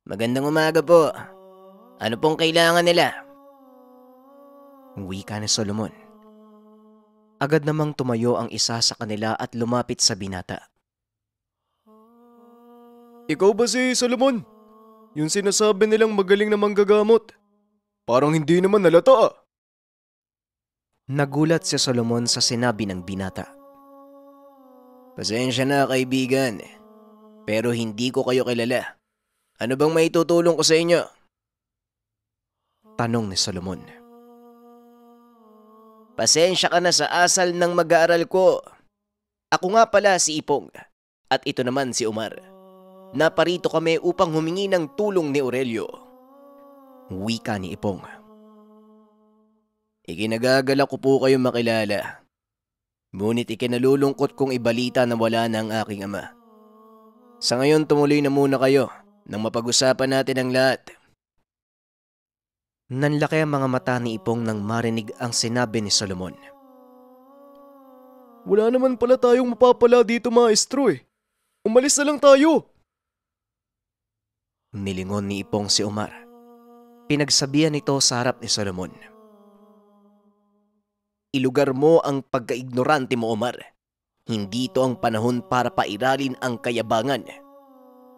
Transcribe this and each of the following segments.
Magandang umaga po. Ano pong kailangan nila? Wika ni Solomon. Agad namang tumayo ang isa sa kanila at lumapit sa binata. Ikaw ba si Solomon? Yung sinasabi nilang magaling na manggagamot. Parang hindi naman halata ah. Nagulat si Solomon sa sinabi ng binata. Pasensya na kaibigan, pero hindi ko kayo kilala. Ano bang maitutulong ko sa inyo? Tanong ni Solomon. Pasensya ka na sa asal ng mag-aaral ko. Ako nga pala si Ipong at ito naman si Omar. Naparito kami upang humingi ng tulong ni Aurelio. Wika ni Ipong. Ikinagagala ko po kayo makilala. Ngunit ikinalulungkot kong ibalita na wala na ang aking ama. Sa ngayon tumuloy na muna kayo nang mapag-usapan natin ang lahat. Nanlaki ang mga mata ni Ipong nang marinig ang sinabi ni Solomon. Wala naman pala tayong mapapala dito maestro eh. Umalis na lang tayo. Nilingon ni Ipong si Omar. Pinagsabihan nito sa harap ni Solomon. Ilugar mo ang pagkaignorante mo, Omar. Hindi ito ang panahon para pairalin ang kayabangan.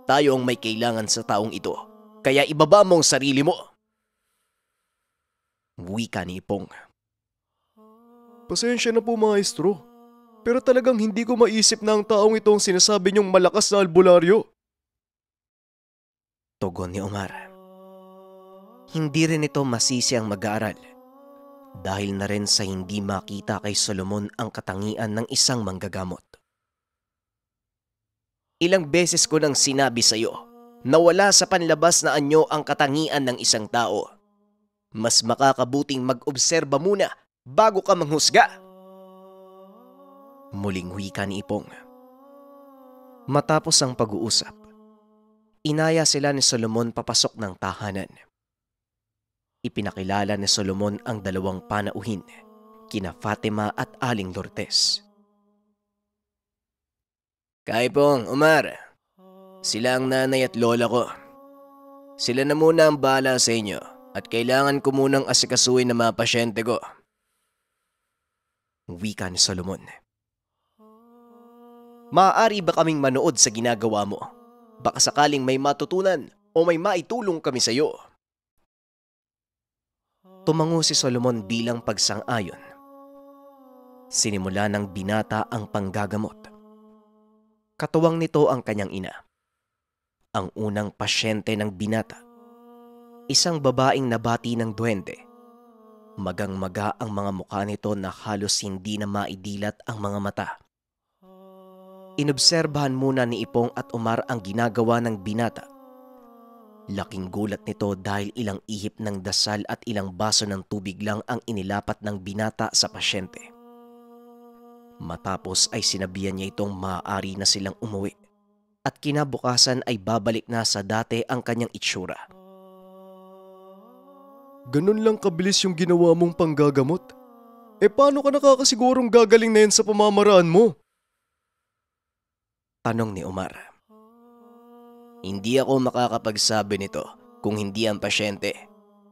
Tayo ang may kailangan sa taong ito, kaya ibaba mo ang sarili mo. Wika ni Ipong. Pasensya na po maestro. Pero talagang hindi ko maisip na ang taong ito ang sinasabi niyong malakas na albularyo. Tugon ni Omar. Hindi rin ito masisi ang mag-aaral. Dahil na rin sa hindi makita kay Solomon ang katangian ng isang manggagamot. Ilang beses ko nang sinabi sa iyo na wala sa panlabas na anyo ang katangian ng isang tao. Mas makakabuting mag-obserba muna bago ka manghusga. Muling wika ni Ipong. Matapos ang pag-uusap, inaya sila ni Solomon papasok ng tahanan. Ipinakilala ni Solomon ang dalawang panauhin, kina Fatima at Aling Lourdes. Kaipong, Omar, sila ang nanay at lola ko. Sila na muna ang bahala sa inyo at kailangan ko munang asikasuhin ng mga pasyente ko. Wika ni Solomon. Maaari ba kaming manood sa ginagawa mo? Baka sakaling may matutunan o may maitulong kami sa iyo. Tumango si Solomon bilang pagsang-ayon. Sinimula ng binata ang panggagamot. Katuwang nito ang kanyang ina. Ang unang pasyente ng binata. Isang babaeng nabati ng duwende. Magang-maga ang mga mukha nito na halos hindi na maidilat ang mga mata. Inobserbahan muna ni Ipong at Omar ang ginagawa ng binata. Laking gulat nito dahil ilang ihip ng dasal at ilang baso ng tubig lang ang inilapat ng binata sa pasyente. Matapos ay sinabihan niya itong maaari na silang umuwi at kinabukasan ay babalik na sa dati ang kanyang itsura. Ganun lang kabilis yung ginawa mong panggagamot? Paano ka nakakasigurong gagaling na yan sa pamamaraan mo? Tanong ni Omar. Hindi ako makakapagsabi nito kung hindi ang pasyente.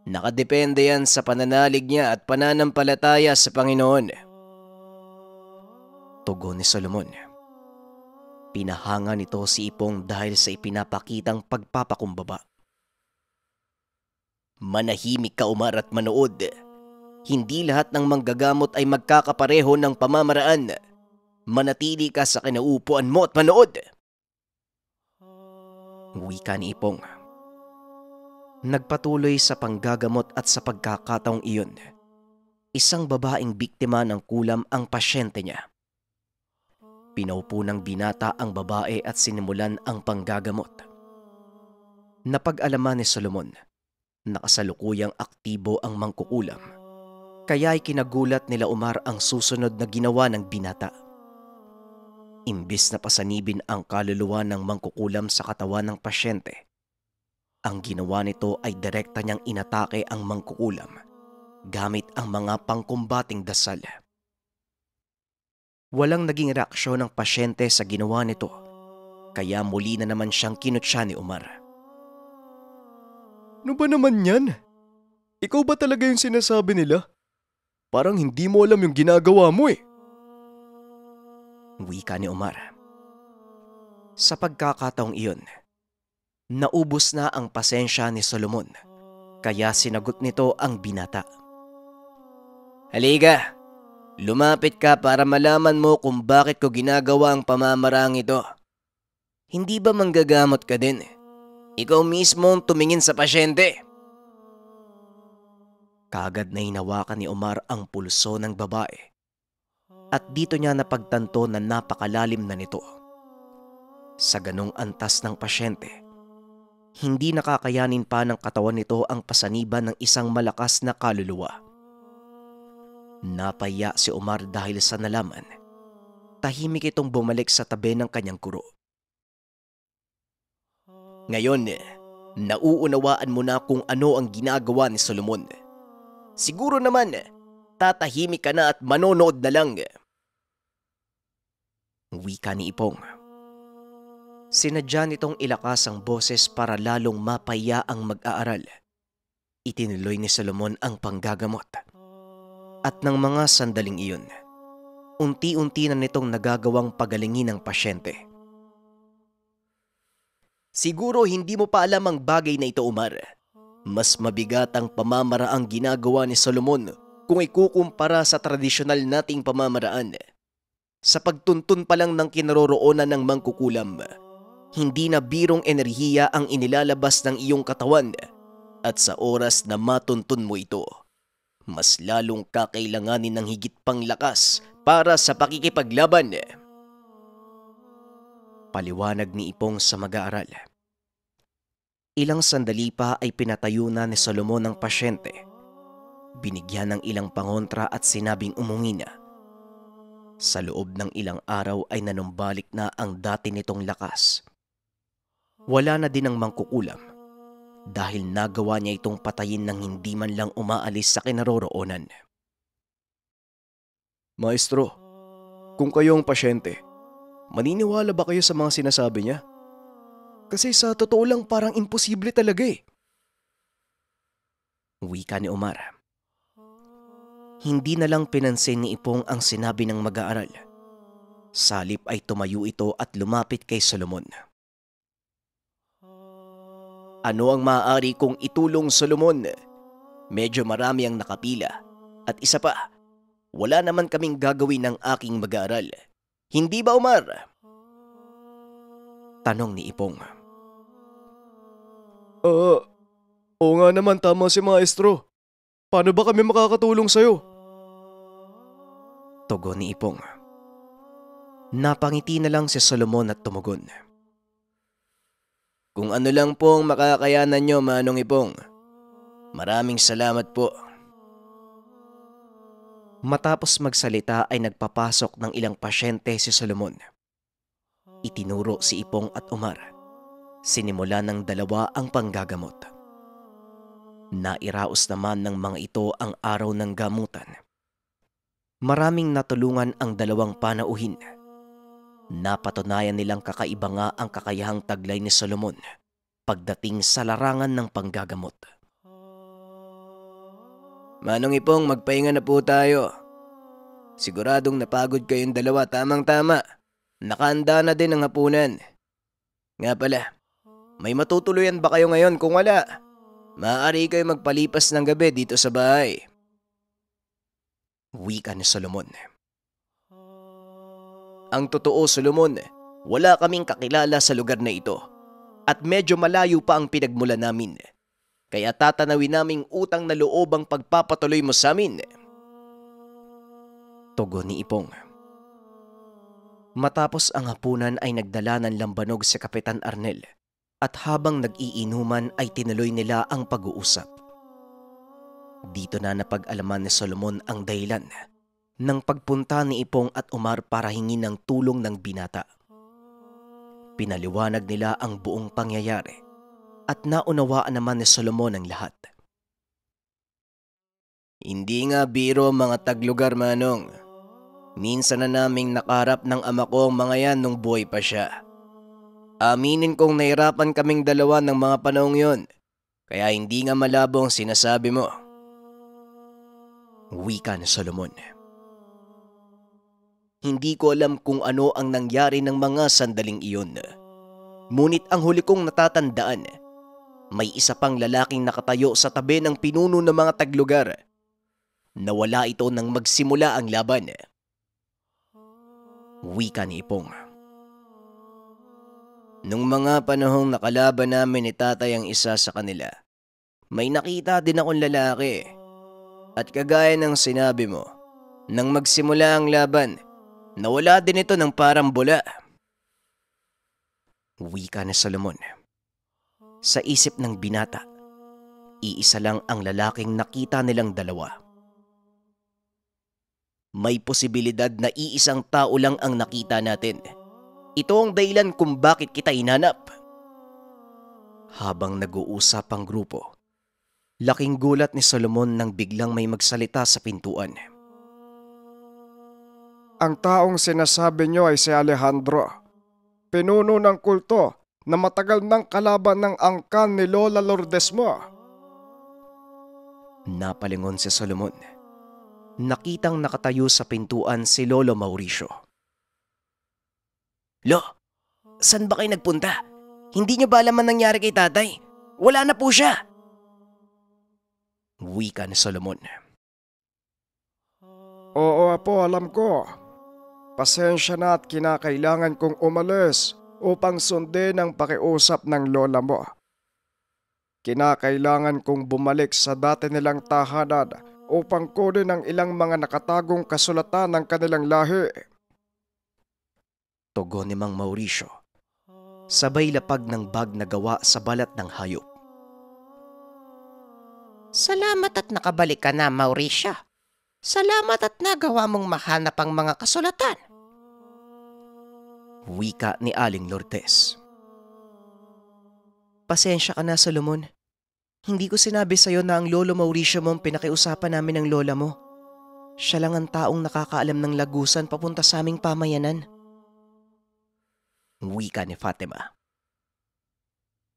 Nakadepende yan sa pananalig niya at pananampalataya sa Panginoon. Tugon ni Solomon. Pinahanga nito si Ipong dahil sa ipinapakitang pagpapakumbaba. Manahimik ka, Omar, at manood. Hindi lahat ng manggagamot ay magkakapareho ng pamamaraan. Manatili ka sa kinaupuan mo at manood. Wika ni Ipong. Nagpatuloy sa panggagamot at sa pagkakataong iyon. Isang babaeng biktima ng kulam ang pasyente niya. Pinaupo ng binata ang babae at sinimulan ang panggagamot. Napag-alaman ni Solomon na kasalukuyang aktibo ang mangkukulam. Kaya ay kinagulat nila Omar ang susunod na ginawa ng binata. Imbis na pasanibin ang kaluluwa ng mangkukulam sa katawan ng pasyente, ang ginawa nito ay direkta niyang inatake ang mangkukulam gamit ang mga pangkumbating dasal. Walang naging reaksyon ng pasyente sa ginawa nito, kaya muli na naman siyang kinutya ni Omar. Ano ba naman yan? Ikaw ba talaga yung sinasabi nila? Parang hindi mo alam yung ginagawa mo eh. Wika ni Omar. Sa pagkakataong iyon, naubos na ang pasensya ni Solomon, kaya sinagot nito ang binata. Halika, lumapit ka para malaman mo kung bakit ko ginagawa ang pamamarang ito. Hindi ba manggagamot ka din? Ikaw mismo ang tumingin sa pasyente. Kaagad na hinawakan ni Omar ang pulso ng babae at dito niya napagtanto na napakalalim na nito. Sa ganong antas ng pasyente, hindi nakakayanin pa ng katawan nito ang pasaniban ng isang malakas na kaluluwa. Napaya si Omar dahil sa nalaman. Tahimik itong bumalik sa tabi ng kanyang kuro. Ngayon, nauunawaan mo na kung ano ang ginagawa ni Solomon. Siguro naman, tatahimik ka na at manonood na lang. Wika ni Ipong. Sinadya nitong ilakas ang boses para lalong mapaya ang mag-aaral. Itinuloy ni Solomon ang panggagamot. At ng mga sandaling iyon, unti-unti na nitong nagagawang pagalingin ang pasyente. Siguro hindi mo pa alam ang bagay na ito, Omar. Mas mabigat ang pamamaraang ginagawa ni Solomon kung ikukumpara sa tradisyonal nating pamamaraan. Sa pagtuntun pa lang ng kinaroroonan ng mangkukulam, hindi na birong enerhiya ang inilalabas ng iyong katawan at sa oras na matuntun mo ito, mas lalong kakailanganin ng higit pang lakas para sa pakikipaglaban. Paliwanag ni Ipong sa mag-aaral. Ilang sandali pa ay pinatayo na ni Solomon ang pasyente. Binigyan ng ilang pangontra at sinabing umuwi na. Sa loob ng ilang araw ay nanumbalik na ang dati nitong lakas. Wala na din ang mangkukulam dahil nagawa niya itong patayin ng hindi man lang umaalis sa kinaroroonan. Maestro, kung kayo ang pasyente, maniniwala ba kayo sa mga sinasabi niya? Kasi sa totoo lang parang imposible talaga eh. Wika ni Omar. Hindi na lang pinansin ni Ipong ang sinabi ng mag-aaral. Salip ay tumayo ito at lumapit kay Solomon. Ano ang maaari kong itulong, Solomon? Medyo marami ang nakapila. At isa pa, wala naman kaming gagawin ng aking mag-aaral. Hindi ba, Omar? Tanong ni Ipong. Oo nga naman, tama si maestro. Paano ba kami makakatulong sa'yo? Tugon ni Ipong. Napangiti na lang si Solomon at tumugon. Kung ano lang po ang makakayanan nyo, Manong Ipong. Maraming salamat po. Matapos magsalita ay nagpapasok ng ilang pasyente si Solomon. Itinuro si Ipong at Omar. Sinimula ng dalawa ang panggagamot. Nairaos naman ng mga ito ang araw ng gamutan. Maraming natulungan ang dalawang panauhin. Napatunayan nilang kakaiba nga ang kakayahang taglay ni Solomon pagdating sa larangan ng panggagamot. Manong Ipong, magpahinga na po tayo. Siguradong napagod kayong dalawa, tamang-tama. Nakahanda na din ang hapunan. Nga pala, may matutuluyan ba kayo ngayon? Kung wala, maaari kayo magpalipas ng gabi dito sa bahay. Wika ni Solomon. Ang totoo, Solomon, wala kaming kakilala sa lugar na ito at medyo malayo pa ang pinagmula namin. Kaya tatanawin naming utang na loob ang pagpapatuloy mo sa amin. Tugon ni Ipong. Matapos ang hapunan ay nagdala ng lambanog si Kapitan Arnel at habang nag-iinuman ay tinuloy nila ang pag-uusap. Dito na napag-alaman ni Solomon ang dahilan ng pagpunta ni Ipong at Omar para hingin ng tulong ng binata. Pinaliwanag nila ang buong pangyayari at naunawaan naman ni Solomon ang lahat. Hindi nga biro mga taglugar, Manong. Minsan na naming nakaharap ng ama ko ang mga yan nung buhay pa siya. Aminin kong nahirapan kaming dalawa ng mga panahong yon. Kaya hindi nga malabo ang sinasabi mo. Wika ni Solomon. Hindi ko alam kung ano ang nangyari ng mga sandaling iyon. Ngunit ang huli kong natatandaan, may isa pang lalaking nakatayo sa tabi ng pinuno ng mga taglugar. Nawala ito nang magsimula ang laban. Wika ni Ipong. Nung mga panahong nakalaban namin ni tatay ang isa sa kanila, may nakita din akong lalaki. At kagaya ng sinabi mo, nang magsimula ang laban, nawala din ito ng parang bula. Wika ni Solomon. Sa isip ng binata, iisa lang ang lalaking nakita nilang dalawa. May posibilidad na iisang tao lang ang nakita natin. Ito ang dahilan kung bakit kita hinanap. Habang nag-uusap ang grupo, laking gulat ni Solomon nang biglang may magsalita sa pintuan. Ang taong sinasabi niyo ay si Alejandro, pinuno ng kulto na matagal nang kalaban ng angkan ni Lola Lourdes mo. Napalingon si Solomon. Nakitang nakatayo sa pintuan si Lolo Mauricio. Lo, saan ba kayo nagpunta? Hindi niyo ba alam ang nangyari kay tatay? Wala na po siya. Wika ni Solomon. Oo po, alam ko. Pasensya na at kinakailangan kong umalis upang sundin ang pakiusap ng lola mo. Kinakailangan kong bumalik sa dati nilang tahanan upang kunin ang ilang mga nakatagong kasulatan ng kanilang lahi. Tugon ni Mang Mauricio. Sabay lapag ng bag na gawa sa balat ng hayop. Salamat at nakabalik ka na, Mauricio. Salamat at nagawa mong mahanap ang mga kasulatan. Wika ni Aling Lourdes. Pasensya ka na, Solomon. Hindi ko sinabi sa'yo na ang Lolo Mauricio mo ang pinakiusapan namin ng lola mo. Siya lang ang taong nakakaalam ng lagusan papunta sa aming pamayanan. Wika ni Fatima.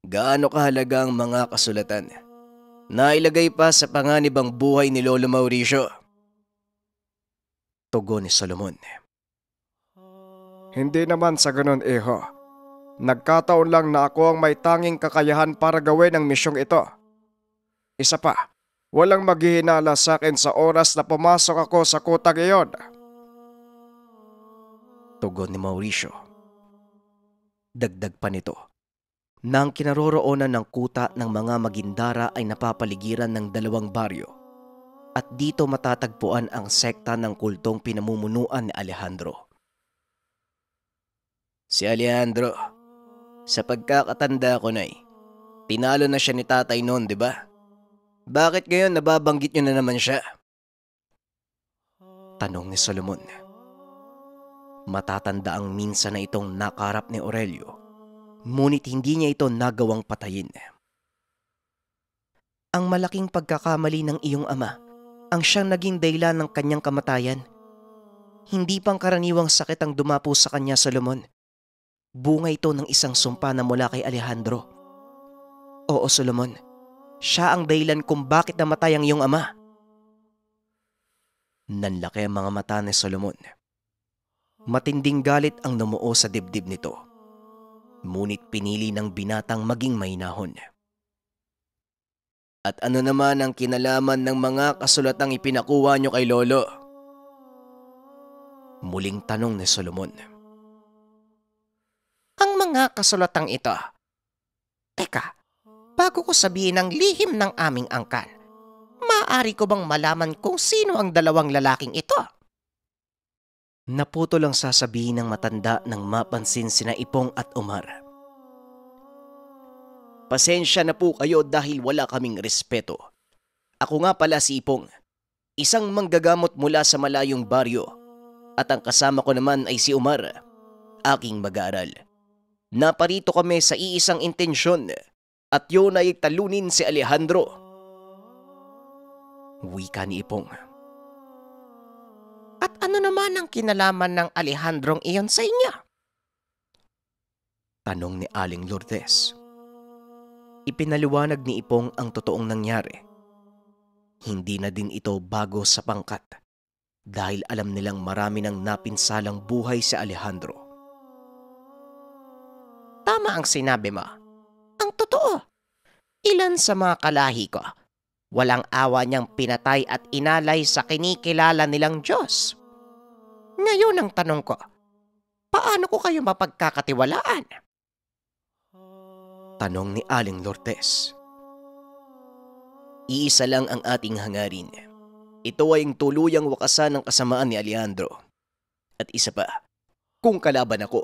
Gaano kahalaga ang mga kasulatan? Nailagay pa sa panganibang buhay ni Lolo Mauricio. Tugon ni Solomon. Hindi naman sa ganun, iho. Nagkataon lang na ako ang may tanging kakayahan para gawin ang misyong ito. Isa pa, walang maghihinala sa akin sa oras na pumasok ako sa kutang iyon. Tugon ni Mauricio. Dagdag pa nito, na ang kinaroroonan ng kuta ng mga Magindara ay napapaligiran ng 2 baryo at dito matatagpuan ang sekta ng kultong pinamumunuan ni Alejandro. Si Alejandro, sa pagkakatanda ko na tinalo na siya ni tatay noon, di ba? Bakit ngayon nababanggit niyo na naman siya? Tanong ni Solomon. Matatanda ang minsan na itong nakarap ni Aurelio, ngunit hindi niya ito nagawang patayin. Ang malaking pagkakamali ng iyong ama ang siyang naging dahilan ng kanyang kamatayan. Hindi pangkaraniwang sakit ang dumapo sa kanya, Solomon. Bunga ito ng isang sumpa na mula kay Alejandro. Oo, Solomon. Siya ang dahilan kung bakit namatay ang iyong ama. Nanlaki ang mga mata ni Solomon. Matinding galit ang numuo sa dibdib nito. Ngunit pinili ng binatang maging mahinahon. At ano naman ang kinalaman ng mga kasulatang ipinakuha niyo kay Lolo? Muling tanong ni Solomon. Ang mga kasulatang ito. Teka, bago ko sabihin ang lihim ng aming angkan, maaari ko bang malaman kung sino ang 2 lalaking ito? Naputo lang sasabihin ng matanda nang mapansin sina Ipong at Omar. Pasensya na po kayo dahil wala kaming respeto. Ako nga pala si Ipong, isang manggagamot mula sa malayong baryo. At ang kasama ko naman ay si Omar, aking mag-aaral. Naparito kami sa iisang intensyon at yun ay talunin si Alejandro. Wika ni Ipong. At ano naman ang kinalaman ng Alejandrong iyon sa inyo? Tanong ni Aling Lourdes. Ipinaliwanag ni Ipong ang totoong nangyari. Hindi na din ito bago sa pangkat dahil alam nilang marami ng napinsalang buhay si Alejandro. Tama ang sinabi mo. Ang totoo. Ilan sa mga kalahi ko, walang awa niyang pinatay at inalay sa kinikilala nilang Diyos. Ngayon ang tanong ko, paano ko kayo mapagkakatiwalaan? Tanong ni Aling Lourdes. Iisa lang ang ating hangarin. Ito ay ang tuluyang wakasan ng kasamaan ni Alejandro. At isa pa, kung kalaban ako,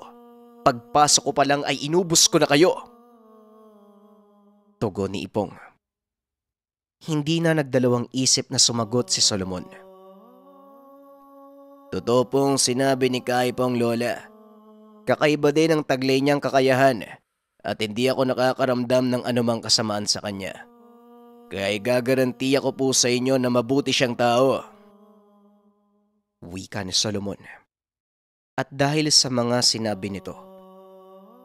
pagpasok ko pa lang ay inubos ko na kayo. Tugon ni Ipong. Hindi na nagdalawang isip na sumagot si Solomon. Totoo pong sinabi ni Kaipong Lola. Kakaiba din ang taglay niyang kakayahan at hindi ako nakakaramdam ng anumang kasamaan sa kanya. Kaya igagarantiya ko po sa inyo na mabuti siyang tao. Wika ni Solomon. At dahil sa mga sinabi nito,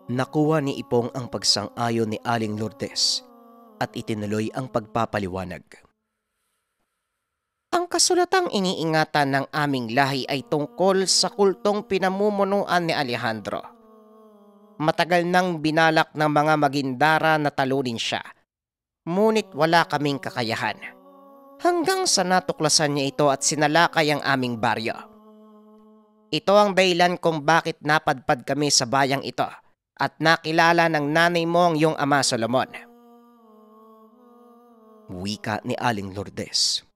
nakuha ni Ipong ang pagsang-ayon ni Aling Lourdes at itinuloy ang pagpapaliwanag. Ang kasulatang iniingatan ng aming lahi ay tungkol sa kultong pinamumunuan ni Alejandro. Matagal nang binalak ng mga magindara na talunin siya, ngunit wala kaming kakayahan. Hanggang sa natuklasan niya ito at sinalakay ang aming baryo. Ito ang dahilan kung bakit napadpad kami sa bayang ito at nakilala ng nanay mo ang iyong ama Solomon. Wika ni Aling Lourdes.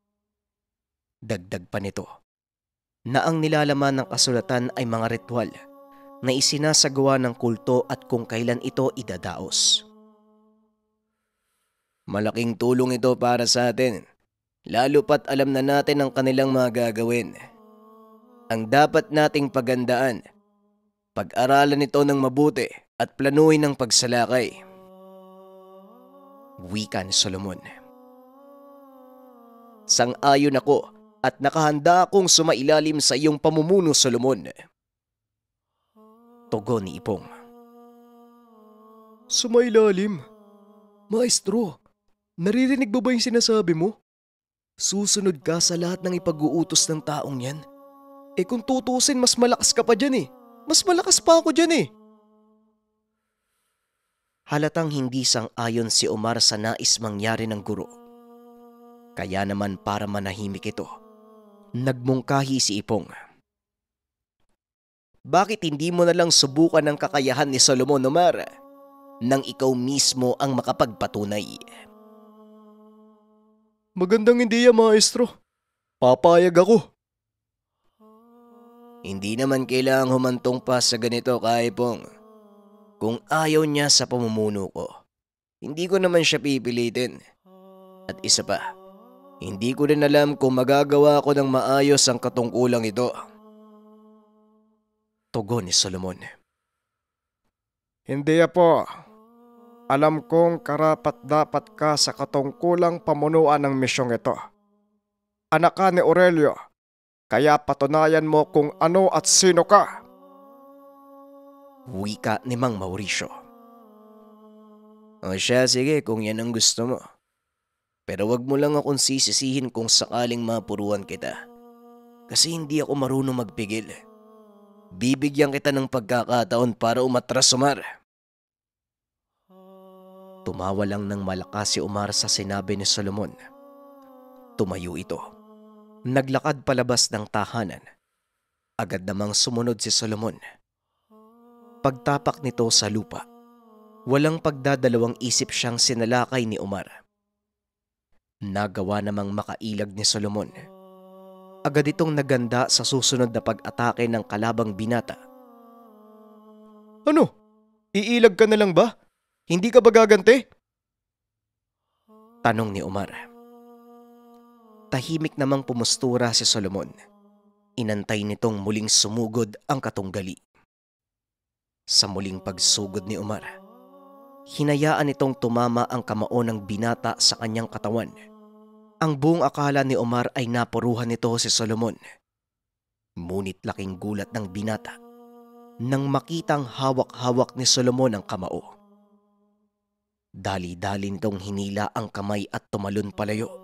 Dagdag pa nito na ang nilalaman ng kasulatan ay mga ritual na isinasagawa ng kulto at kung kailan ito idadaos. Malaking tulong ito para sa atin, lalo pat alam na natin ang kanilang mga gagawin. Ang dapat nating pagandaan, pag-aralan ito ng mabuti at planuhin ang pagsalakay. Wika ni Solomon. Sang-ayon ako at nakahanda akong sumailalim sa iyong pamumuno, Solomon. Tugon ni Ipong. Sumailalim? Maestro, naririnig ba yung sinasabi mo? Susunod ka sa lahat ng ipag-uutos ng taong yan. Kung tutusin, mas malakas ka pa dyan. Mas malakas pa ako dyan. Halatang hindi sang-ayon si Omar sa nais mangyari ng guro. Kaya naman para manahimik ito, nagmungkahi si Ipong. Bakit hindi mo na lang subukan ang kakayahan ni Solomon, Omar, nang ikaw mismo ang makapagpatunay? Magandang ideya, maestro. Papayag ako. Hindi naman kailangang humantong pa sa ganito, Kaipong. Kung ayaw niya sa pamumuno ko, hindi ko naman siya pipilitin. At isa pa, hindi ko rin alam kung magagawa ko ng maayos ang katungkulang ito. Tugon ni Solomon. Hindi po. Alam kong karapat-dapat ka sa katungkulang pamunuan ng misyong ito. Anak ka ni Aurelio, kaya patunayan mo kung ano at sino ka. Wika ni Mang Mauricio. O siya, sige kung yan ang gusto mo. Pero wag mo lang akong sisisihin kung sakaling mapuruan kita. Kasi hindi ako marunong magpigil. Bibigyan kita ng pagkakataon para umatras, Omar. Tumawa lang ng malakas si Omar sa sinabi ni Solomon. Tumayo ito. Naglakad palabas ng tahanan. Agad namang sumunod si Solomon. Pagtapak nito sa lupa, walang pagdadalawang isip siyang sinalakay ni Omar. Nagawa namang makailag ni Solomon. Agad itong naganda sa susunod na pag-atake ng kalabang binata. Ano? Iilag ka na lang ba? Hindi ka ba gaganti? Tanong ni Omar. Tahimik namang pumustura si Solomon. Inantay nitong muling sumugod ang katunggali. Sa muling pagsugod ni Omar, hinayaan nitong tumama ang kamao ng binata sa kanyang katawan. Ang buong akala ni Omar ay napuruhan nito si Solomon. Ngunit laking gulat ng binata nang makitang hawak-hawak ni Solomon ang kamao. Dali-dali nitong hinila ang kamay at tumalon palayo.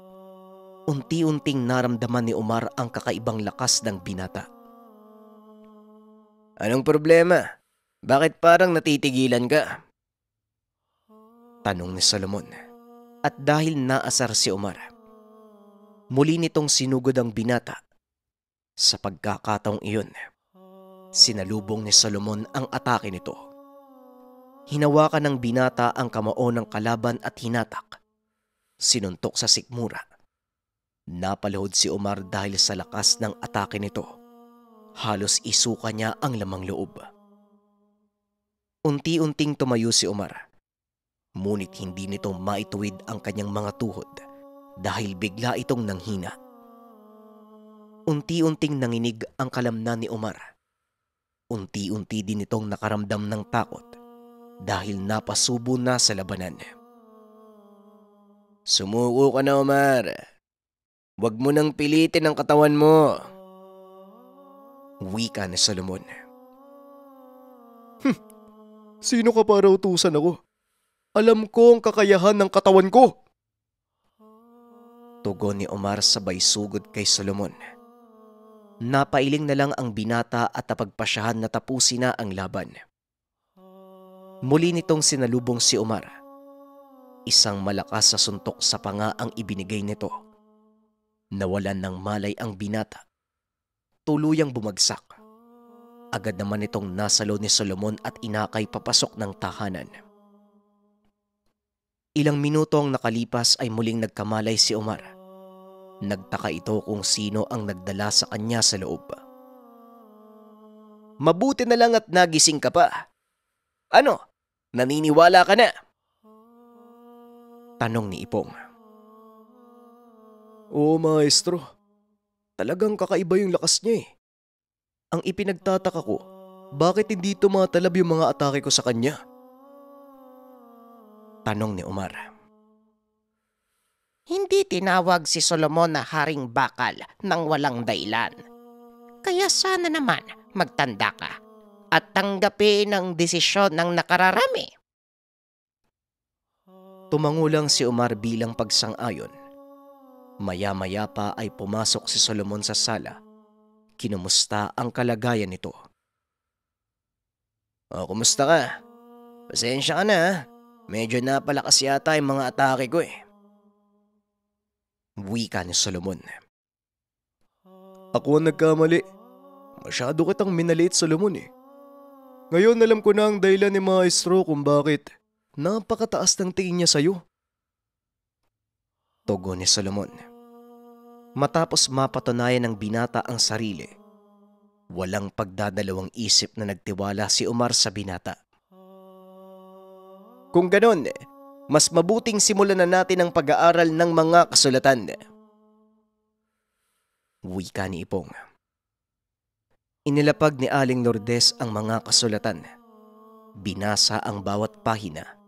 Unti-unting naramdaman ni Omar ang kakaibang lakas ng binata. Anong problema? Bakit parang natitigilan ka? Tanong ni Solomon. At dahil naasar si Omar, muli nitong sinugod ang binata. Sa pagkakataong iyon, sinalubong ni Solomon ang atake nito. Hinawakan ng binata ang kamao ng kalaban at hinatak. Sinuntok sa sikmura. Napalahod si Omar dahil sa lakas ng atake nito. Halos isuka niya ang lamang loob. Unti-unting tumayo si Omar. Ngunit hindi nito maituwid ang kanyang mga tuhod dahil bigla itong nanghina. Unti-unting nanginig ang kalamnan ni Omar. Unti-unti din itong nakaramdam ng takot dahil napasubo na sa labanan. Sumuko ka na, Omar. Huwag mo nang pilitin ang katawan mo. Wika ni Solomon. Sino ka para utusan ako? Alam ko ang kakayahan ng katawan ko. Tugon ni Omar sabay sugod kay Solomon. Napailing na lang ang binata at napagpasyahan na tapusin na ang laban. Muli nitong sinalubong si Omar. Isang malakas sa suntok sa panga ang ibinigay nito. Nawalan ng malay ang binata. Tuluyang bumagsak. Agad naman itong nasalo ni Solomon at inakay papasok ng tahanan. Ilang minuto ang nakalipas ay muling nagkamalay si Omar. Nagtaka ito kung sino ang nagdala sa kanya sa loob. Mabuti na lang at nagising ka pa. Ano? Naniniwala ka na? Tanong ni Ipong. Oo, maestro. Talagang kakaiba yung lakas niya eh. Ang ipinagtataka ko, bakit hindi tumatalab yung mga atake ko sa kanya? Tanong ni Omar. Hindi tinawag si Solomon na haring bakal nang walang dahilan. Kaya sana naman magtanda ka at tanggapin ang desisyon ng nakararami. Tumango lang si Omar bilang pagsang-ayon. Maya-maya pa ay pumasok si Solomon sa sala. Kinumusta ang kalagayan nito. Kumusta ka? Pasensya ka na ha. Medyo napalakas yata yung mga atake ko eh. Wika ni Solomon. Ako ang nagkamali. Masyado kitang minaliit, Solomon eh. Ngayon alam ko na ang dahilan ni Maestro kung bakit napakataas ng tingin niya sa'yo. Tugon ni Solomon. Matapos mapatunayan ng binata ang sarili, walang pagdadalawang isip na nagtiwala si Omar sa binata. Kung ganon, mas mabuting simulan na natin ang pag-aaral ng mga kasulatan. Wika ni Ipong. Inilapag ni Aling Lourdes ang mga kasulatan. Binasa ang bawat pahina.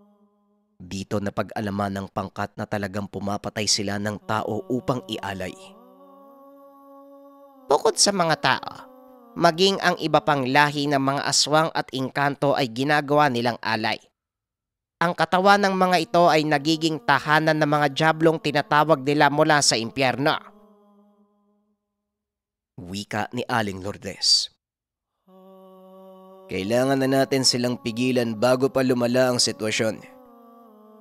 Dito napag-alaman ng pangkat na talagang pumapatay sila ng tao upang ialay. Bukod sa mga tao, maging ang iba pang lahi ng mga aswang at engkanto ay ginagawa nilang alay. Ang katawan ng mga ito ay nagiging tahanan ng mga diablong tinatawag nila mula sa impyerno. Wika ni Aling Lourdes. Kailangan na natin silang pigilan bago pa lumala ang sitwasyon.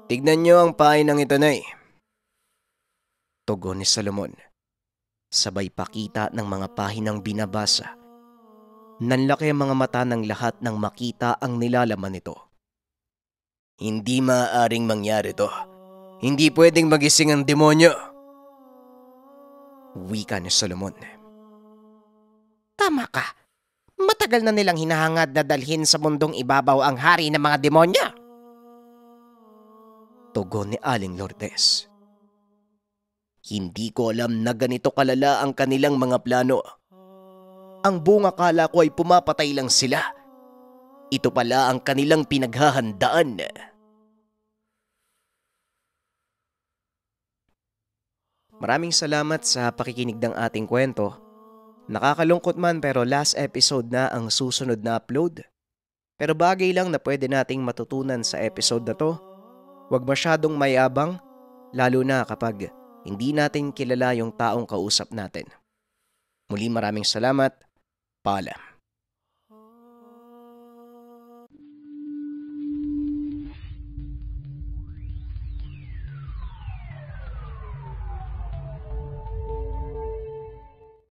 Tignan niyo ang pahinang ito, Nay. Tugon ni Solomon. Sabay pakita ng mga pahinang binabasa. Nanlaki ang mga mata ng lahat nang makita ang nilalaman nito. Hindi maaaring mangyari to. Hindi pwedeng magising ang demonyo. Wika ni Solomon. Tama ka. Matagal na nilang hinahangad na dalhin sa mundong ibabaw ang hari ng mga demonyo. Tugon ni Aling Lourdes. Hindi ko alam na ganito kalala ang kanilang mga plano. Ang buong akala ko ay pumapatay lang sila. Ito pala ang kanilang pinaghahandaan. Maraming salamat sa pakikinig ng ating kwento. Nakakalungkot man pero last episode na ang susunod na upload. Pero bagay lang na pwede nating matutunan sa episode na to. Huwag masyadong mayabang, lalo na kapag hindi natin kilala yung taong kausap natin. Muli maraming salamat. Paalam.